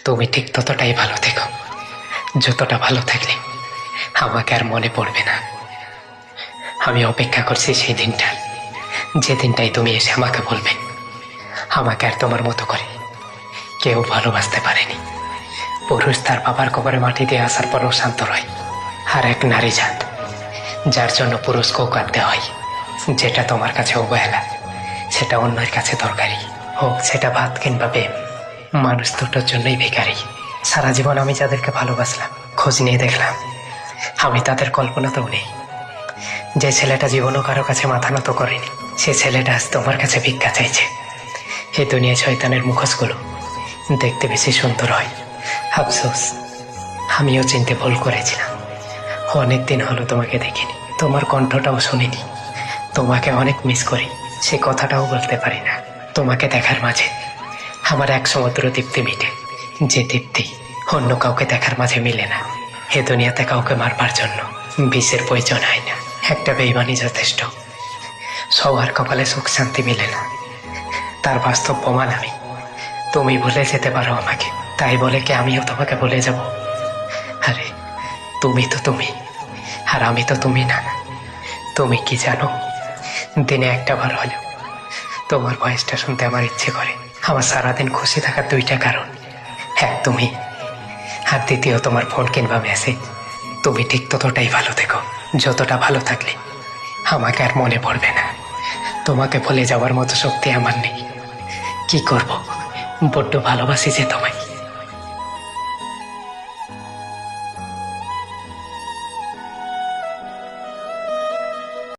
তুমি ঠিক ততটাই ভালো থেকো যতটা ভালো থাকলে আমাকে আর মনে পড়বে না। আমি অপেক্ষা করছি সেই দিনটা, যে দিনটাই তুমি এসে আমাকে বলবে আমাকে আর তোমার মতো করে কেউ ভালোবাসতে পারেনি। পুরুষ তার বাবার কবরে মাটি দিয়ে আসার পরও শান্ত রয়, আর এক নারী জাত যার জন্য পুরুষকেও কাঁদতে হয়। যেটা তোমার কাছে অবহেলা সেটা অন্যের কাছে দরকারি, হোক সেটা ভাত কিংবা প্রেম। মানুষ দুটোর জন্যই ভিখারি। সারা জীবন আমি যাদেরকে ভালোবাসলাম, খোঁজ নিয়ে দেখলাম আমি তাদের কল্পনাতেও নেই। যে ছেলেটা জীবনও কারো কাছে মাথা নত করেনি, সে ছেলেটা আজ তোমার কাছে ভিক্ষা চাইছে। এই দুনিয়া শয়তানের মুখোশগুলো দেখতে বেশি সুন্দর হয়। আফসোস, আমিও চিনতে ভুল করেছিলাম। অনেকদিন হলো তোমাকে দেখিনি, তোমার কণ্ঠটাও শুনিনি। তোমাকে অনেক মিস করি, সে কথাটাও বলতে পারি না। তোমাকে দেখার মাঝে আমার এক সমুদ্র তৃপ্তি মিটে, যে তৃপ্তি অন্য কাউকে দেখার মাঝে মিলে না। এ দুনিয়াতে কাউকে মারবার জন্য বিষের প্রয়োজন হয় না, একটা বেইমানি যথেষ্ট। সবার কপালে সুখ শান্তি মিলে না, তার বাস্তব প্রমাণ আমি। তুমি ভুলে যেতে পারো আমাকে, তাই বলে কি আমিও তোমাকে ভুলে যাব? আরে তুমি তো তুমি, আর আমি তো তুমি না। তুমি কি জানো, দিনে একটা বার হলেও তোমার ভয়েসটা শুনতে আমার ইচ্ছে করে। আমার সারাদিন খুশি থাকার দুইটা কারণ, এক তুমি, আর দ্বিতীয় তোমার ফোন কিংবা মেসেজ। তুমি ঠিক ততটাই ভালো থেকো যতটা ভালো থাকলে আমাকে আর মনে পড়বে না। তোমাকে ভুলে যাওয়ার মতো শক্তি আমার নেই। কি করব, বড্ড ভালোবাসি যে তোমায়।